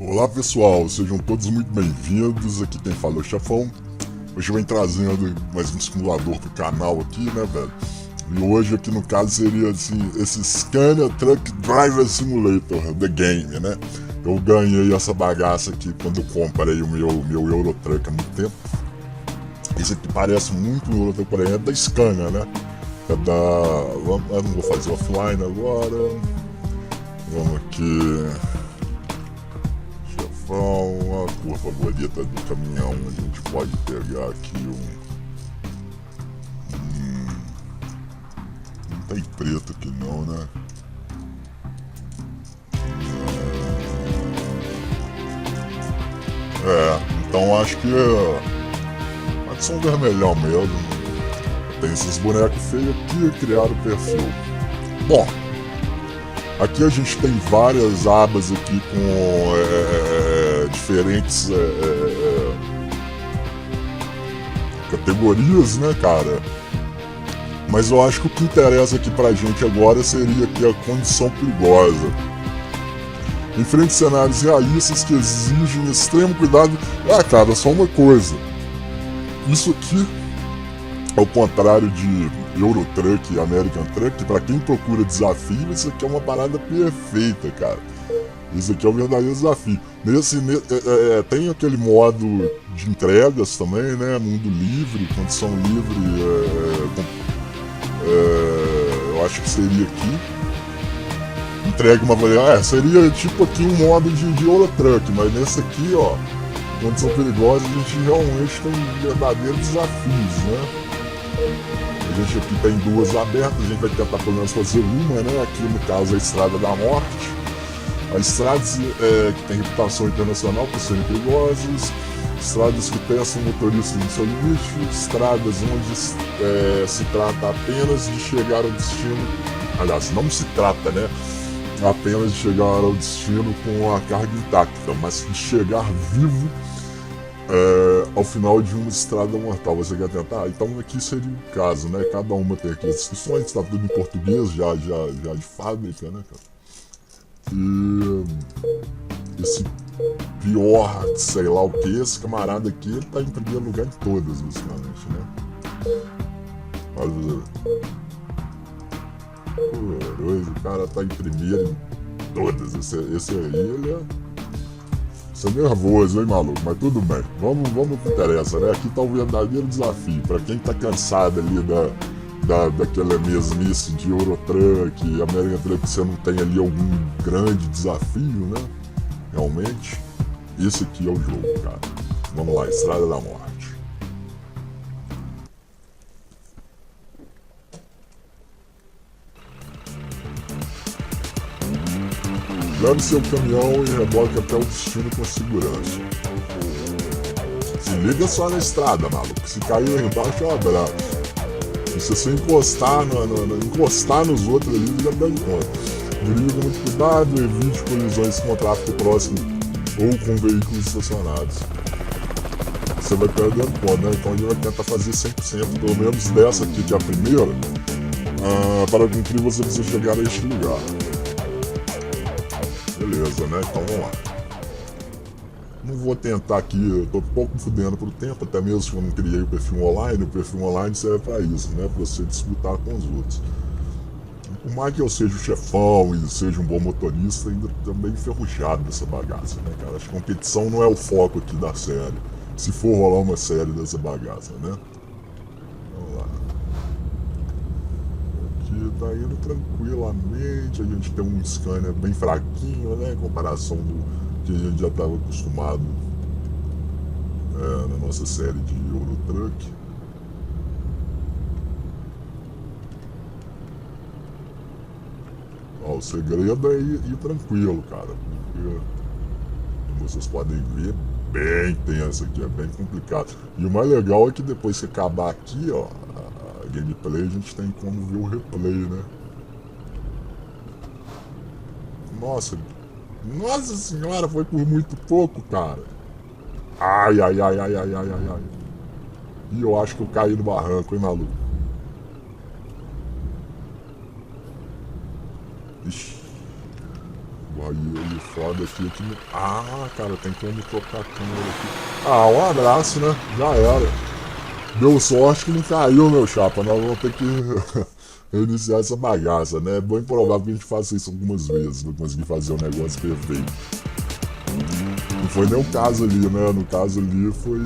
Olá pessoal, sejam todos muito bem-vindos, aqui quem fala é o Xefão. Hoje eu venho trazendo mais um simulador pro canal aqui, né, velho? E hoje aqui no caso seria assim, esse Scania Truck Driver Simulator, The Game, né? Eu ganhei essa bagaça aqui quando eu comprei o meu Eurotruck há muito tempo. Esse aqui parece muito o Eurotruck, porém é da Scania, né? É da... Eu não vou fazer offline agora. Vamos aqui... Xefão, a cor favorita do caminhão, a gente pode pegar aqui não tem preto aqui não, né? Então acho que pode ser um vermelhão mesmo. Tem esses bonecos feios aqui, criaram o perfil. Bom, aqui a gente tem várias abas aqui com diferentes categorias, né, cara? Mas eu acho que o que interessa aqui pra gente agora seria aqui a condição perigosa. Enfrente cenários realistas que exigem extremo cuidado. Cara, só uma coisa. Isso aqui, ao contrário de Eurotruck e American Truck, pra quem procura desafio, isso aqui é uma parada perfeita, cara. Isso aqui é um verdadeiro desafio. Tem aquele modo de entregas também, né? Mundo livre, condição livre. Eu acho que seria aqui. Entrega uma variável. Seria tipo aqui um modo de Eurotruck, mas nesse aqui, ó, condição perigosa, a gente realmente tem verdadeiros desafios, né? A gente aqui tem duas abertas, a gente vai tentar pelo menos fazer uma, né? Aqui no caso a Estrada da Morte. As estradas que tem reputação internacional por serem perigosas, estradas que peçam motoristas no seu limite, estradas onde se trata apenas de chegar ao destino, aliás, não se trata, né? Apenas de chegar ao destino com a carga intacta, mas de chegar vivo ao final de uma estrada mortal. Você quer tentar? Então aqui seria o caso, né? Cada uma tem aqui as descrições, está tudo em português já de fábrica, né, cara? E esse pior, sei lá o que, esse camarada aqui, ele tá em primeiro lugar em todas, basicamente, né? Olha, o cara tá em primeiro em todas. Esse aí, ele é... Isso é nervoso, hein, maluco? Mas tudo bem. Vamos pro que interessa, né? Aqui tá um verdadeiro desafio. Pra quem tá cansado ali daquela mesmice de Eurotruck, American Truck, você não tem ali algum grande desafio, né? Realmente, esse aqui é o jogo, cara. Vamos lá, Estrada da Morte. Leve seu caminhão e reboque até o destino com segurança. Se liga só na estrada, maluco. Se cair aí embaixo, é um abraço. Se você encostar nos outros ali, já dá em conta. Dirija com muito cuidado, evite colisões com tráfego próximo ou com veículos estacionados. Você vai perdendo conta, né? Então a gente vai tentar fazer 100%, pelo menos dessa aqui, que é a primeira, para cumprir você precisa chegar a este lugar. Beleza, né? Então vamos lá. Não vou tentar aqui, eu tô um pouco fudendo pro tempo, até mesmo que eu não criei o perfil online serve pra isso, né? Pra você disputar com os outros. Por mais que eu seja o chefão e seja um bom motorista, ainda tô meio enferrujado dessa bagaça, né, cara? Acho que competição não é o foco aqui da série, se for rolar uma série dessa bagaça, né? Vamos lá. Aqui tá indo tranquilamente, a gente tem um Scania bem fraquinho, né? Em comparação do que a gente já estava acostumado na nossa série de Eurotruck. O segredo é ir tranquilo, cara, porque como vocês podem ver, bem tenso aqui, é bem complicado. E o mais legal é que depois que acabar aqui, ó, a gameplay, a gente tem como ver o replay, né? Nossa senhora, foi por muito pouco, cara. Ai. E eu acho que eu caí no barranco, hein, maluco? Ixi. e foda aqui é que... Ah, cara, tem como trocar a câmera aqui. Ah, um abraço, né? Já era. Deu sorte que não caiu, meu chapa. Nós vamos ter que reiniciar essa bagaça, né? É bem provável que a gente faça isso algumas vezes pra conseguir fazer um negócio perfeito. Não foi nem o caso ali, né? No caso ali foi...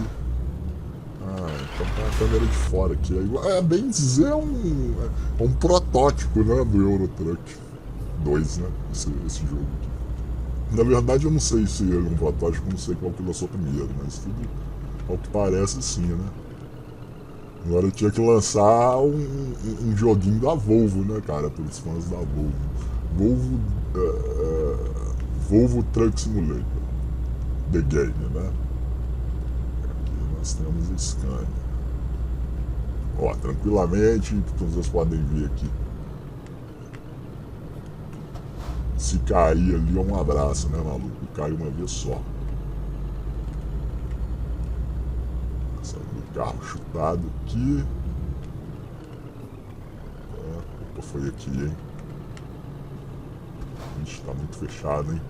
Ah, então tá a câmera de fora aqui. É bem dizer, um protótipo, né? Do Euro Truck 2, né? Esse jogo aqui. Na verdade eu não sei se ele é um protótipo, não sei qual que lançou primeiro, mas tudo ao que parece sim, né? Agora eu tinha que lançar um joguinho da Volvo, né, cara, para os fãs da Volvo. Volvo Truck Simulator. The Game, né? Aqui nós temos a Scania. Ó, tranquilamente, como vocês podem ver aqui. Se cair ali é um abraço, né, maluco? Cai uma vez só. Carro chutado aqui. Opa, foi aqui, hein? Ixi, tá muito fechado, hein?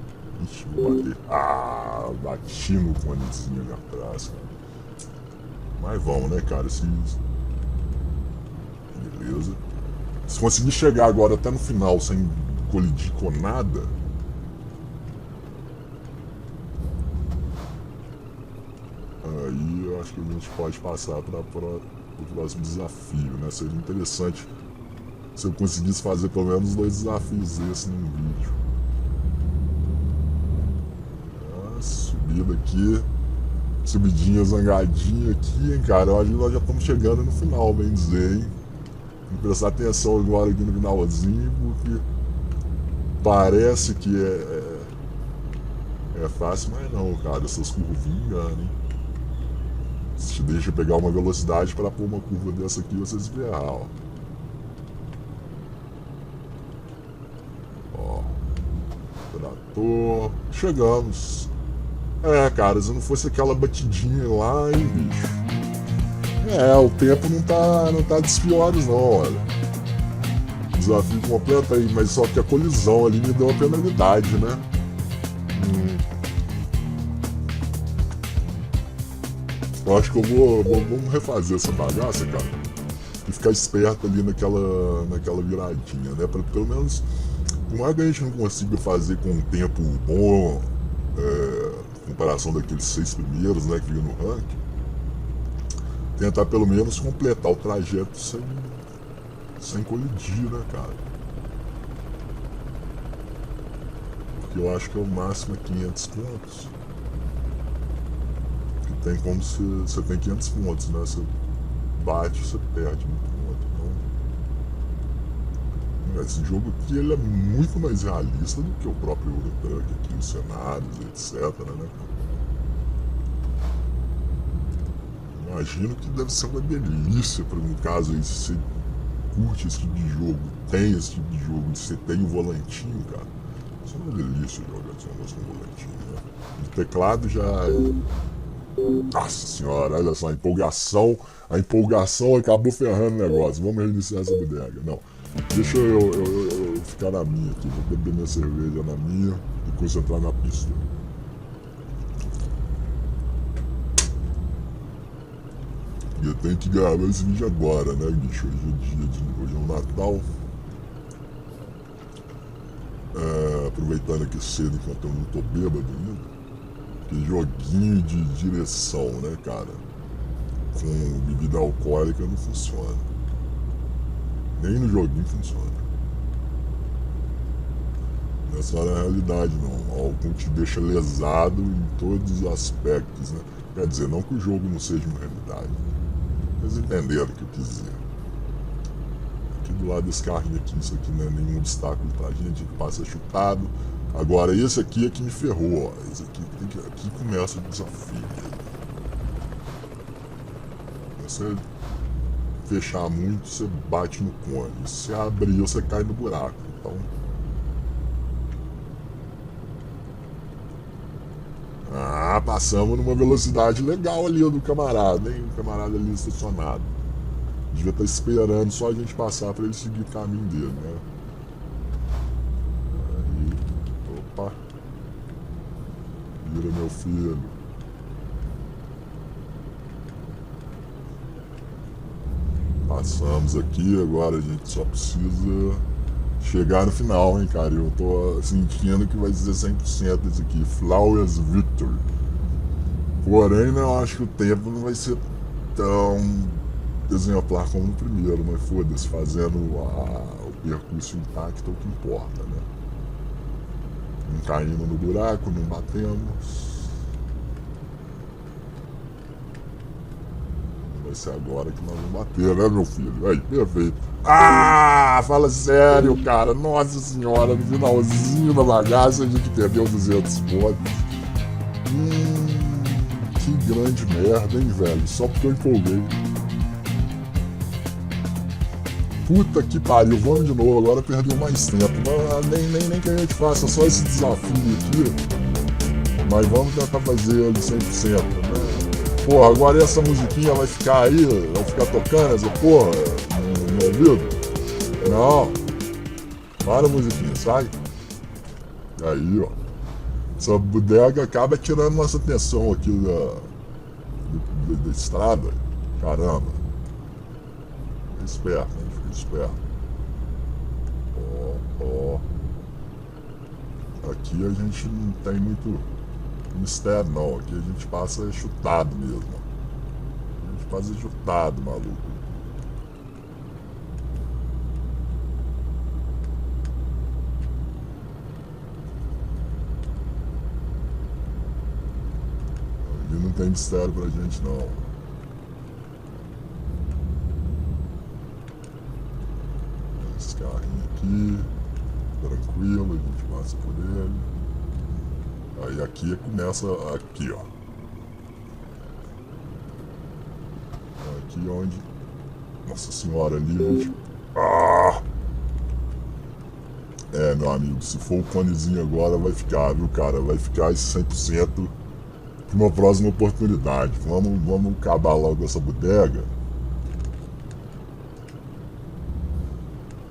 Ixi, vou bater. Ah, bati no conezinho ali atrás, cara. Mas vamos, né, cara? Beleza. Se conseguir chegar agora até no final sem colidir com nada, aí eu acho que a gente pode passar para o próximo desafio, né? Seria interessante se eu conseguisse fazer pelo menos 2 desafios desses num vídeo. Subida aqui, subidinha zangadinha aqui, hein, cara? Eu acho que nós já estamos chegando no final, bem dizer, hein? Tem que prestar atenção agora aqui no finalzinho, porque parece que é fácil, mas não, cara. Essas curvinhas enganam, hein? Se te deixa pegar uma velocidade para pôr uma curva dessa aqui, você se ferrar, ó. Ó. Trator. Chegamos. É, cara, se não fosse aquela batidinha lá, hein, bicho. O tempo não tá dos piores, não, olha. Desafio completo aí, mas só que a colisão ali me deu uma penalidade, né? Eu acho que vamos refazer essa bagaça, cara, e ficar esperto ali naquela viradinha, né? Pra pelo menos, por mais que a gente não consiga fazer com um tempo bom, em comparação daqueles 6 primeiros, né, que vinha no ranking, tentar pelo menos completar o trajeto sem colidir, né, cara? Porque eu acho que é o máximo é 500 pontos. Tem como você tem 500 pontos, né? Você bate, você perde muito ponto. Então, esse jogo aqui ele é muito mais realista do que o próprio Euro Truck aqui, os cenários, etc, né? Imagino que deve ser uma delícia para um caso aí, se você curte esse tipo de jogo, tem esse tipo de jogo, se você tem o volantinho, cara. Isso é uma delícia jogar esse negócio com volantinho, né? O teclado já Nossa senhora, olha só, a empolgação acabou ferrando o negócio. Vamos reiniciar essa bodega. Não, deixa eu ficar na minha aqui, vou beber minha cerveja na minha e concentrar na pista. E eu tenho que gravar esse vídeo agora, né, bicho? Hoje é o Natal. Aproveitando aqui cedo enquanto eu não tô bêbado ainda. Que joguinho de direção, né, cara? Com bebida alcoólica não funciona. Nem no joguinho funciona. Não é só na realidade, não. Algo te deixa lesado em todos os aspectos, né? Quer dizer, não que o jogo não seja uma realidade. Vocês entenderam o que eu quis dizer. Aqui do lado desse carrinho aqui, isso aqui não é nenhum obstáculo pra gente, que passa chutado. Agora esse aqui é que me ferrou, ó. Esse aqui começa o desafio. Se você fechar muito, você bate no cone. Se abrir, você cai no buraco. Então, passamos numa velocidade legal ali do camarada, hein? O camarada ali estacionado. Devia estar esperando só a gente passar para ele seguir o caminho dele, né? Aí, opa. meu filho. Passamos aqui, agora a gente só precisa chegar no final, hein, cara. Eu tô sentindo que vai dizer 100% isso aqui. Flawless Victory. Porém, né, eu acho que o tempo não vai ser tão exemplar como no primeiro, mas foda-se, fazendo o percurso intacto é o que importa, né? Não caindo no buraco, não batemos. Vai ser agora que nós vamos bater, né, meu filho? Aí, perfeito. Ah, fala sério, cara. Nossa senhora, no finalzinho da bagaça a gente perdeu 200 pontos. Que grande merda, hein, velho? Só porque eu empolguei. Puta que pariu, vamos de novo, agora perdeu mais tempo. Nem que a gente faça só esse desafio aqui. Mas vamos tentar fazer ele 100%, né? Porra, agora essa musiquinha vai ficar aí, vai ficar tocando essa porra no meu ouvido? Não. Para a musiquinha, sai. Aí, ó. Essa bodega acaba tirando nossa atenção aqui da estrada. Caramba. Fica esperto, hein? Fica esperto. Ó. Aqui a gente não tem muito mistério não, aqui a gente passa chutado mesmo. A gente passa chutado, maluco. Aqui não tem mistério pra gente não. Esse carrinho aqui, tranquilo, a gente passa por ele. Aí aqui começa, aqui ó. Aqui onde, nossa senhora, ali a gente... Ah! É, meu amigo, se for o conezinho agora vai ficar, viu, cara? Vai ficar esse 100% para uma próxima oportunidade. Vamos acabar logo essa bodega.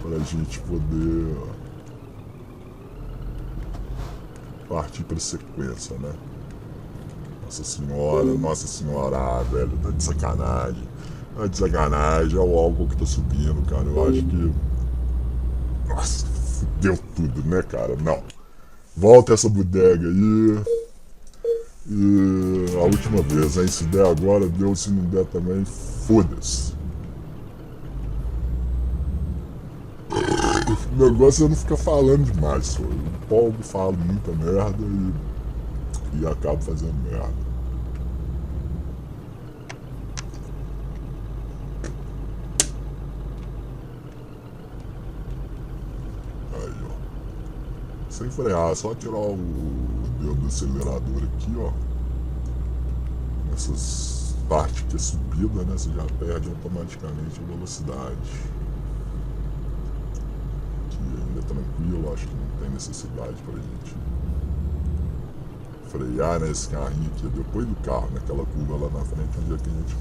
Pra gente poder partir pra sequência, né? Nossa senhora, velho, tá de sacanagem. Tá de sacanagem, é o álcool que tá subindo, cara. Eu acho que... Nossa, fudeu tudo, né, cara? Não. Volta essa bodega aí. E a última vez, hein? Se der agora, deu. Se não der também, foda-se. O negócio é não ficar falando demais, só. Eu empolgo, falo muita merda e acabo fazendo merda. Aí, ó. Sem frear, só tirar o dedo do acelerador aqui, ó. Nessas partes que é subida, né? Você já perde automaticamente a velocidade. Tranquilo, acho que não tem necessidade pra gente frear nesse carrinho aqui, depois do carro, naquela curva lá na frente, onde é que a gente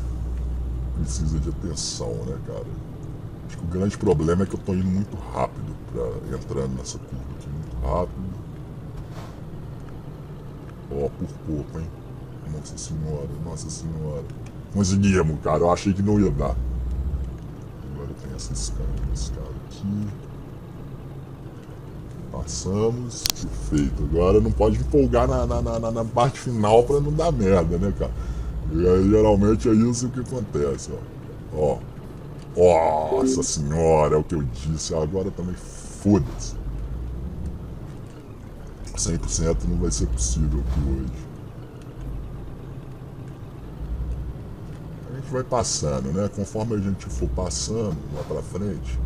precisa de atenção, né, cara? Acho que o grande problema é que eu tô indo muito rápido entrando nessa curva aqui, muito rápido. Ó, por pouco, hein? Nossa senhora. Conseguimos, cara, eu achei que não ia dar. Agora tem essa escada aqui. Passamos, perfeito. Agora não pode empolgar na parte final pra não dar merda, né, cara? E aí geralmente é isso que acontece, ó. Nossa senhora, é o que eu disse. Agora também foda-se. 100% não vai ser possível aqui hoje. A gente vai passando, né? Conforme a gente for passando lá pra frente,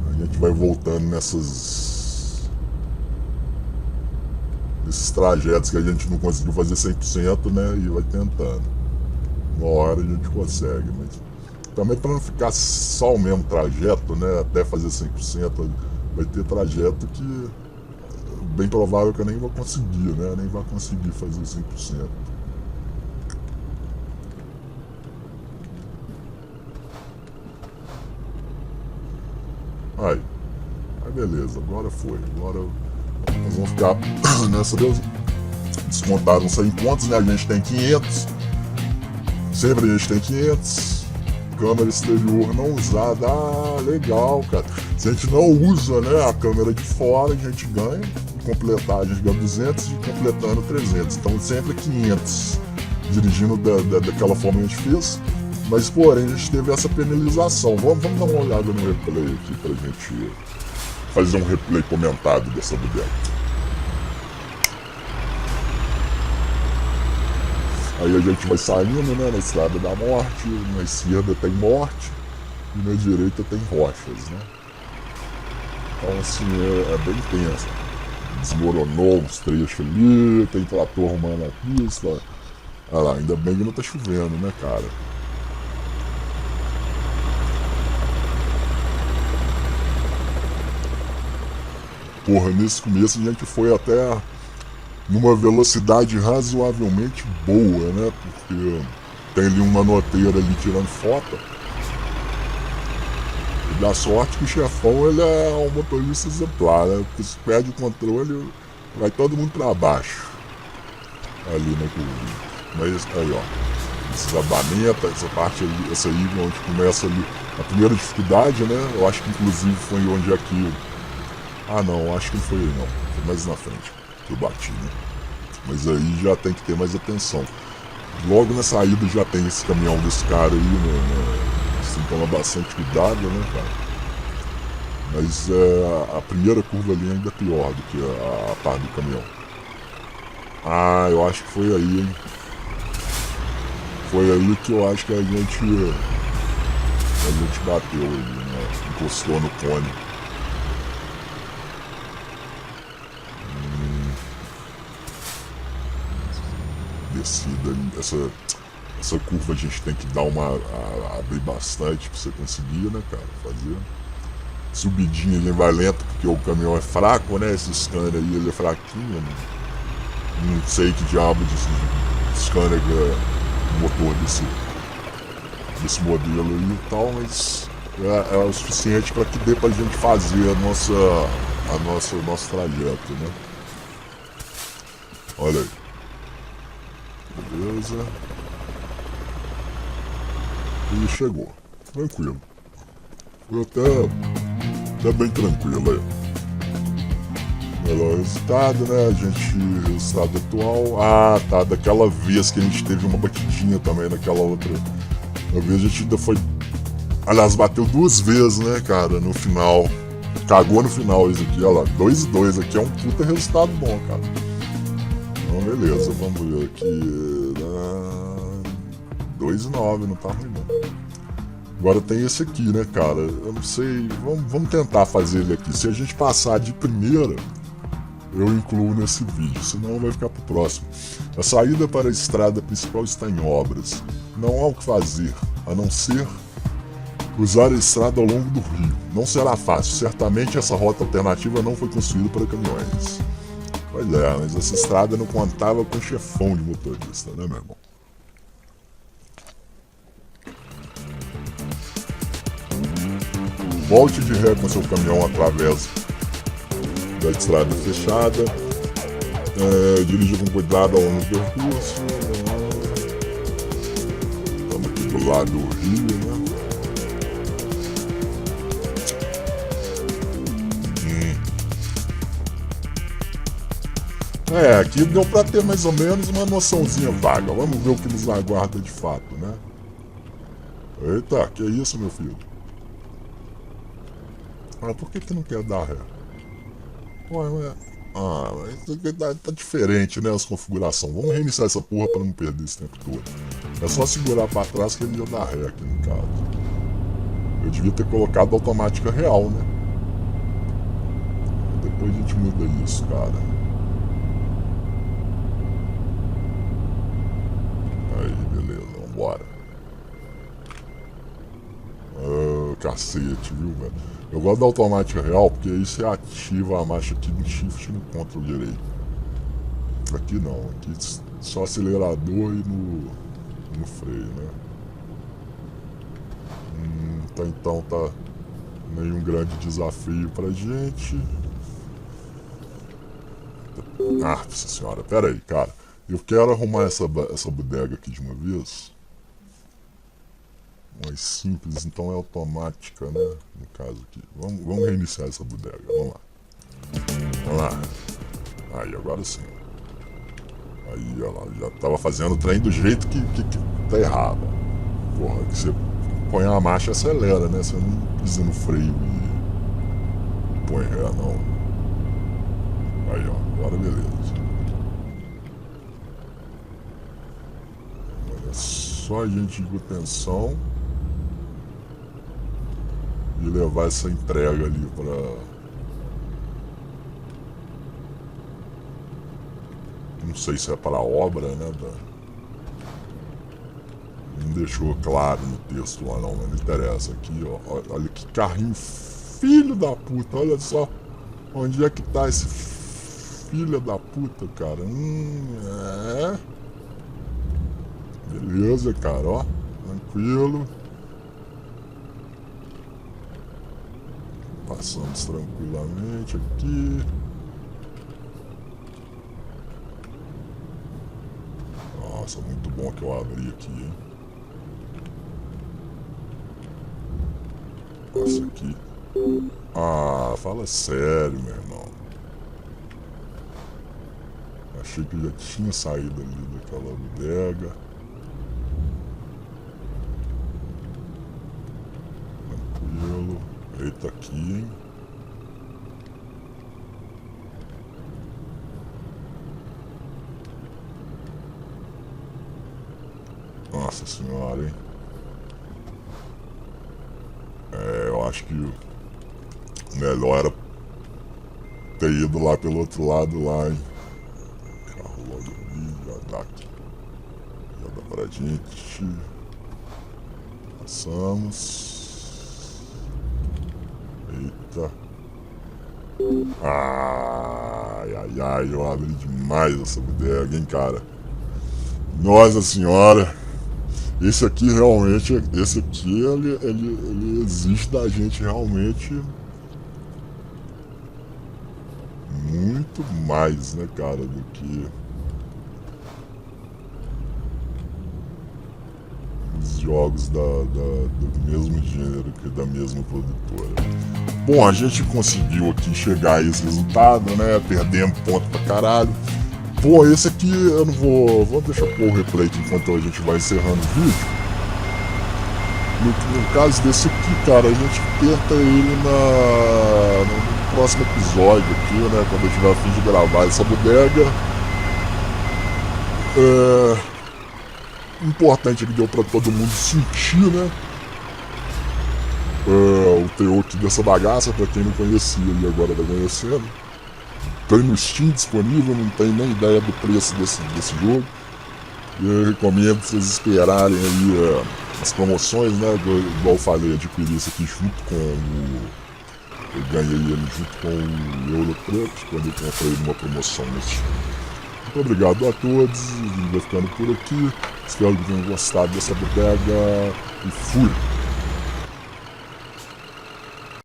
a gente vai voltando nesses trajetos que a gente não conseguiu fazer 100%, né? E vai tentando. Uma hora a gente consegue, mas também para não ficar só o mesmo trajeto, né? Até fazer 100%, vai ter trajeto que bem provável que eu nem vou conseguir, né? Nem vai conseguir fazer 100%. Aí beleza, agora foi. Agora nós vamos ficar nessa descontaram 100 pontos, né? A gente tem 500. Sempre a gente tem 500. Câmera exterior não usada. Ah, legal, cara. Se a gente não usa, né, a câmera de fora, a gente ganha. Completar, a gente ganha 200 e completando 300. Então sempre 500. Dirigindo daquela forma que a gente fez. Mas, porém, a gente teve essa penalização. Vamos dar uma olhada no replay aqui pra gente fazer um replay comentado dessa bobeira. Aí a gente vai saindo, né, na Estrada da Morte, na esquerda tem morte e na direita tem rochas, né? Então, assim, é bem tenso. Desmoronou uns trechos ali, tem trator arrumando a pista. Olha lá, ainda bem que não tá chovendo, né, cara? Porra, nesse começo a gente foi até numa velocidade razoavelmente boa, né? Porque tem ali um manoteiro ali tirando foto. E dá sorte que o Xefão, ele é um motorista exemplar, né? Porque se perde o controle, vai todo mundo pra baixo. Ali na curva. Mas aí, ó, desabamento, essa parte ali, essa aí onde começa ali a primeira dificuldade, né? Eu acho que inclusive foi onde aqui. Ah não, acho que não foi aí não. Foi mais na frente que eu bati, né? Mas aí já tem que ter mais atenção. Logo na saída já tem esse caminhão desse cara aí, né? Assim, toma bastante cuidado, né, cara? Mas a primeira curva ali ainda é pior do que a parte do caminhão. Ah, eu acho que foi aí, hein? Foi aí que eu acho que a gente bateu ali, né? Encostou no cone. Descida ali, essa curva a gente tem que dar abrir bastante pra você conseguir, né, cara, fazer. Subidinha ele vai lento porque o caminhão é fraco, né, esse Scania aí ele é fraquinho, né? Não sei que diabo de Scania que é o motor desse modelo aí e tal, mas é o suficiente para que dê pra gente fazer o nosso trajeto, né. Olha aí. Beleza. E chegou. Tranquilo. Foi até bem tranquilo aí. Melhor resultado, né? Resultado atual. Ah, tá. Daquela vez que a gente teve uma batidinha também naquela outra. Uma vez a gente ainda foi. Aliás, bateu 2 vezes, né, cara? No final. Cagou no final isso aqui, olha lá. 2-2 aqui é um puta resultado bom, cara. Então, beleza, vamos ver aqui. 2,9, não tá ruim não. Agora tem esse aqui, né, cara? Eu não sei. Vamos tentar fazer ele aqui. Se a gente passar de primeira, eu incluo nesse vídeo, senão vai ficar pro próximo. A saída para a estrada principal está em obras. Não há o que fazer, a não ser usar a estrada ao longo do rio. Não será fácil. Certamente essa rota alternativa não foi construída para caminhões. Pois é, mas essa estrada não contava com chefão de motorista, né, meu irmão? Volte de ré com seu caminhão através da estrada fechada. Dirija com cuidado ao longo do percurso. Estamos aqui do lado do rio, né? Aqui deu pra ter mais ou menos uma noçãozinha vaga. Vamos ver o que nos aguarda de fato, né? Eita, que isso, meu filho? Ah, por que não quer dar ré? Mas tá diferente, né, as configurações. Vamos reiniciar essa porra pra não perder esse tempo todo. É só segurar pra trás que ele ia dar ré aqui no caso. Eu devia ter colocado automática real, né? Depois a gente muda isso, cara. Aí, beleza, vambora. Cacete, viu, velho? Eu gosto da automática real porque aí você ativa a marcha aqui no shift e no controle direito. Aqui não, aqui só acelerador e no freio, né? Então tá nenhum grande desafio pra gente. Nossa senhora, pera aí, cara. Eu quero arrumar essa bodega aqui de uma vez. Mais simples, então é automática, né? No caso aqui. Vamos reiniciar essa bodega, vamos lá. Vamos lá. Aí, agora sim. Aí, olha lá, já tava fazendo o trem do jeito que tá errado. Porra, que você põe a marcha e acelera, né? Você não pisa no freio e põe ré, não. Aí, ó, agora beleza. Olha só a gente com atenção e levar essa entrega ali pra... Não sei se é para a obra, né? Não deixou claro no texto lá não, mas não interessa. Aqui, ó, olha que carrinho filho da puta, olha só onde é que tá esse filho da puta, cara. É. Beleza, cara, ó, tranquilo. Passamos tranquilamente aqui. Nossa, muito bom que eu abri aqui, hein? Nossa, aqui. Ah, fala sério, meu irmão. Achei que já tinha saído ali daquela bodega. Tranquilo. Eita aqui, hein? Nossa senhora, hein? É, eu acho que o melhor era ter ido lá pelo outro lado lá, hein? Carro logo ali, já dá aqui. Já dá pra gente. Passamos. Eita. Ai, eu abri demais essa bodega, hein, cara? Nossa senhora. Esse aqui realmente, ele exige da gente realmente muito mais, né, cara, do que os jogos do mesmo gênero, que da mesma produtora. Bom, a gente conseguiu aqui chegar a esse resultado, né, perdemos ponto pra caralho. Pô, esse aqui eu não vou deixar pôr o replay aqui enquanto a gente vai encerrando o vídeo. No caso desse aqui, cara, a gente tenta ele no próximo episódio aqui, né? Quando eu tiver a fim de gravar essa bodega. Importante é que deu pra todo mundo sentir, né? O teor aqui dessa bagaça, pra quem não conhecia e agora tá conhecendo. Tem no Steam disponível, não tem nem ideia do preço desse jogo. E eu recomendo vocês esperarem aí as promoções, né? Igual eu falei, adquiri isso aqui junto com eu ganhei ele junto com o Euro Truck, quando eu comprei numa promoção no Steam. Muito obrigado a todos, a gente vai ficando por aqui. Espero que tenham gostado dessa bodega e fui!